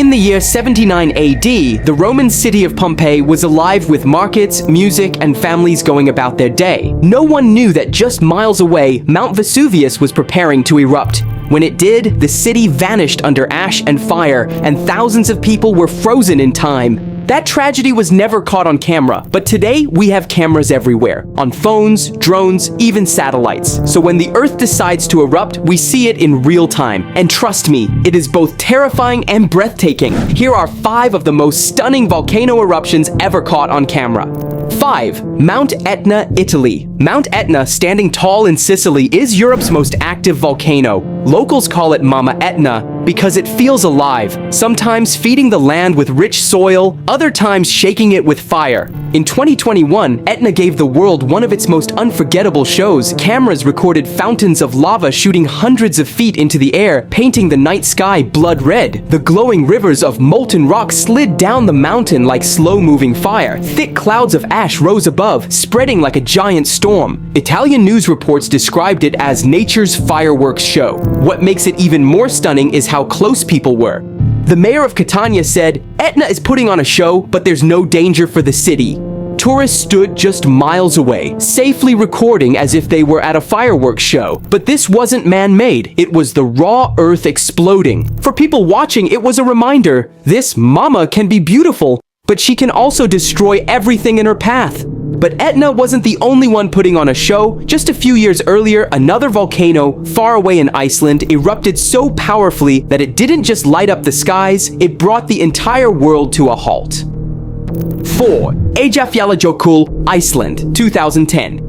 In the year 79 AD, the Roman city of Pompeii was alive with markets, music, and families going about their day. No one knew that just miles away, Mount Vesuvius was preparing to erupt. When it did, the city vanished under ash and fire, and thousands of people were frozen in time. That tragedy was never caught on camera, but today we have cameras everywhere, on phones, drones, even satellites. So when the Earth decides to erupt, we see it in real time. And trust me, it is both terrifying and breathtaking. Here are 5 of the most stunning volcano eruptions ever caught on camera. 5. Mount Etna, Italy. Mount Etna, standing tall in Sicily, is Europe's most active volcano. Locals call it Mama Etna because it feels alive, sometimes feeding the land with rich soil, other times shaking it with fire. In 2021, Etna gave the world one of its most unforgettable shows. Cameras recorded fountains of lava shooting hundreds of feet into the air, painting the night sky blood red. The glowing rivers of molten rock slid down the mountain like slow-moving fire. Thick clouds of ash rose above, spreading like a giant storm. Italian news reports described it as nature's fireworks show. What makes it even more stunning is how close people were. The mayor of Catania said, "Etna is putting on a show, but there's no danger for the city." Tourists stood just miles away, safely recording as if they were at a fireworks show. But this wasn't man-made, it was the raw earth exploding. For people watching, it was a reminder, this mama can be beautiful, but she can also destroy everything in her path. But Etna wasn't the only one putting on a show. Just a few years earlier, another volcano, far away in Iceland, erupted so powerfully that it didn't just light up the skies, it brought the entire world to a halt. 4. Eyjafjallajökull, Iceland, 2010.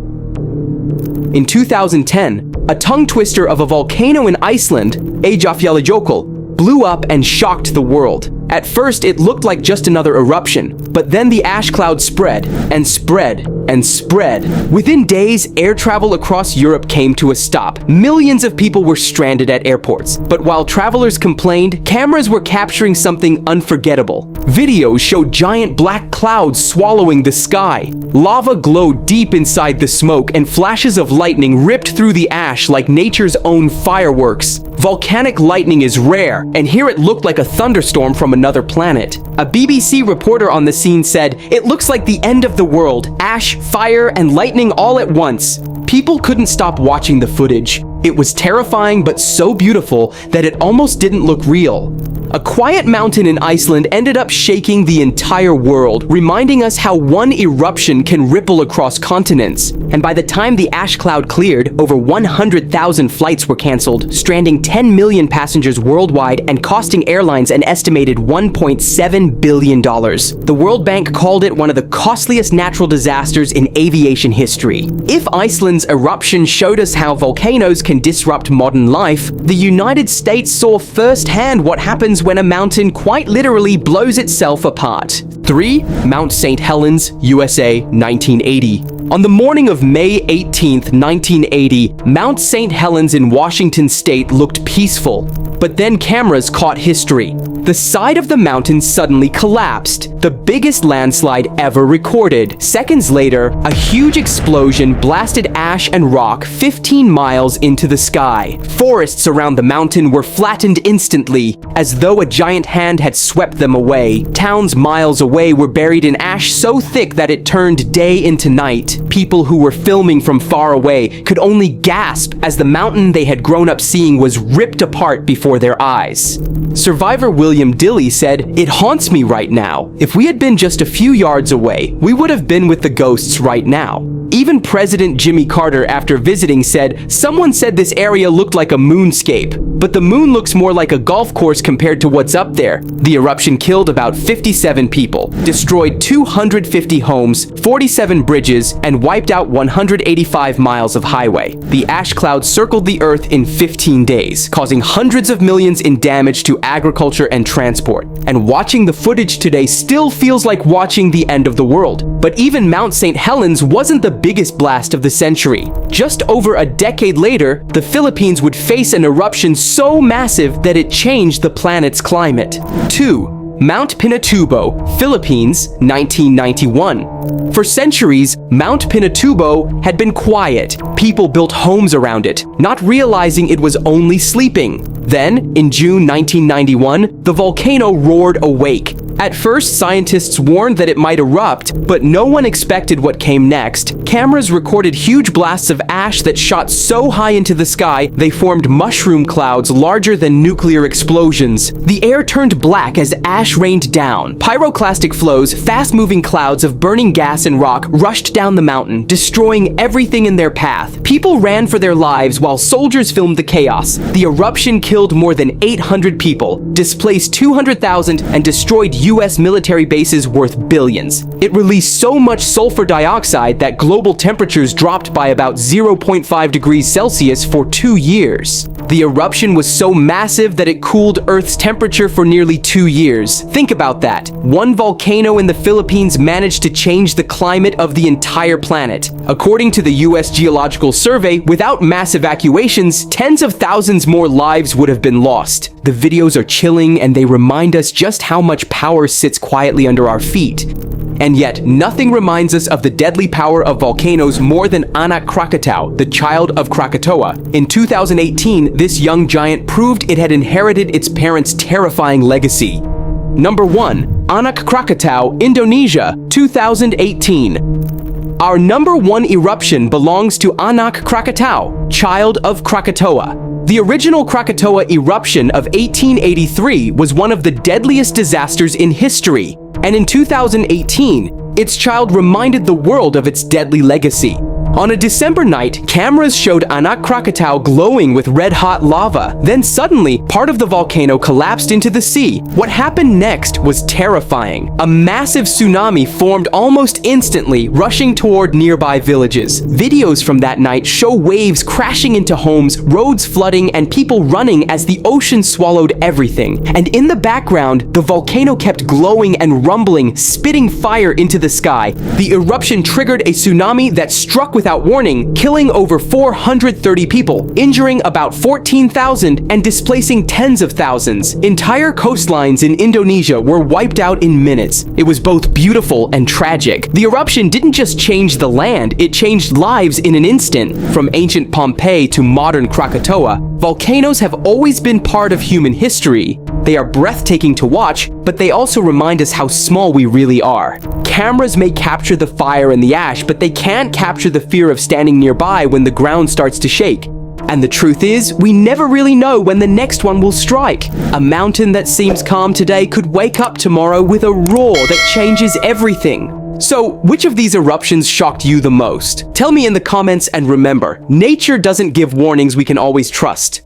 In 2010, a tongue twister of a volcano in Iceland, Eyjafjallajökull, blew up and shocked the world. At first, it looked like just another eruption, but then the ash cloud spread and spread and spread. Within days, air travel across Europe came to a stop. Millions of people were stranded at airports. But while travelers complained, cameras were capturing something unforgettable. Videos showed giant black clouds swallowing the sky. Lava glowed deep inside the smoke, and flashes of lightning ripped through the ash like nature's own fireworks. Volcanic lightning is rare, and here it looked like a thunderstorm from another planet. A BBC reporter on the scene said, "It looks like the end of the world. Ash, fire, and lightning all at once." People couldn't stop watching the footage. It was terrifying but so beautiful that it almost didn't look real. A quiet mountain in Iceland ended up shaking the entire world, reminding us how one eruption can ripple across continents. And by the time the ash cloud cleared, over 100,000 flights were canceled, stranding 10 million passengers worldwide and costing airlines an estimated $1.7 billion. The World Bank called it one of the costliest natural disasters in aviation history. If Iceland's eruption showed us how volcanoes can disrupt modern life, the United States saw firsthand what happens when a mountain quite literally blows itself apart. 3. Mount St. Helens, USA, 1980. On the morning of May 18, 1980, Mount St. Helens in Washington state looked peaceful. But then cameras caught history. The side of the mountain suddenly collapsed, the biggest landslide ever recorded. Seconds later, a huge explosion blasted ash and rock 15 miles into the sky. Forests around the mountain were flattened instantly, as though a giant hand had swept them away. Towns miles away were buried in ash so thick that it turned day into night. People who were filming from far away could only gasp as the mountain they had grown up seeing was ripped apart before their eyes. Survivor William Dilley said, "It haunts me right now. If we had been just a few yards away, we would have been with the ghosts right now." Even President Jimmy Carter, after visiting, said, "Someone said this area looked like a moonscape, but the moon looks more like a golf course compared to what's up there." The eruption killed about 57 people, destroyed 250 homes, 47 bridges, and wiped out 185 miles of highway. The ash cloud circled the earth in 15 days, causing hundreds of millions in damage to agriculture and transport. And watching the footage today still feels like watching the end of the world. But even Mount St. Helens wasn't the biggest blast of the century. Just over a decade later, the Philippines would face an eruption so massive that it changed the planet's climate. 2. Mount Pinatubo, Philippines, 1991. For centuries, Mount Pinatubo had been quiet. People built homes around it, not realizing it was only sleeping. Then, in June 1991, the volcano roared awake. At first, scientists warned that it might erupt, but no one expected what came next. Cameras recorded huge blasts of ash that shot so high into the sky, they formed mushroom clouds larger than nuclear explosions. The air turned black as ash rained down. Pyroclastic flows, fast-moving clouds of burning gas and rock, rushed down the mountain, destroying everything in their path. People ran for their lives while soldiers filmed the chaos. The eruption killed more than 800 people, displaced 200,000, and destroyed US military bases worth billions. It released so much sulfur dioxide that global temperatures dropped by about 0.5 degrees Celsius for 2 years. The eruption was so massive that it cooled Earth's temperature for nearly 2 years. Think about that. One volcano in the Philippines managed to change the climate of the entire planet. According to the US Geological Survey, without mass evacuations, tens of thousands more lives would have been lost. The videos are chilling and they remind us just how much power sits quietly under our feet. And yet, nothing reminds us of the deadly power of volcanoes more than Anak Krakatau, the child of Krakatoa. In 2018, this young giant proved it had inherited its parents' terrifying legacy. Number 1. Anak Krakatau, Indonesia, 2018. Our number 1 eruption belongs to Anak Krakatau, child of Krakatoa. The original Krakatoa eruption of 1883 was one of the deadliest disasters in history, and in 2018, its child reminded the world of its deadly legacy. On a December night, cameras showed Anak Krakatau glowing with red-hot lava. Then suddenly, part of the volcano collapsed into the sea. What happened next was terrifying. A massive tsunami formed almost instantly, rushing toward nearby villages. Videos from that night show waves crashing into homes, roads flooding, and people running as the ocean swallowed everything. And in the background, the volcano kept glowing and rumbling, spitting fire into the sky. The eruption triggered a tsunami that struck without warning, killing over 430 people, injuring about 14,000 and displacing tens of thousands. Entire coastlines in Indonesia were wiped out in minutes. It was both beautiful and tragic. The eruption didn't just change the land, it changed lives in an instant. From ancient Pompeii to modern Krakatoa, volcanoes have always been part of human history. They are breathtaking to watch, but they also remind us how small we really are. Cameras may capture the fire and the ash, but they can't capture the fear of standing nearby when the ground starts to shake. And the truth is, we never really know when the next one will strike. A mountain that seems calm today could wake up tomorrow with a roar that changes everything. So, which of these eruptions shocked you the most? Tell me in the comments, and remember, nature doesn't give warnings we can always trust.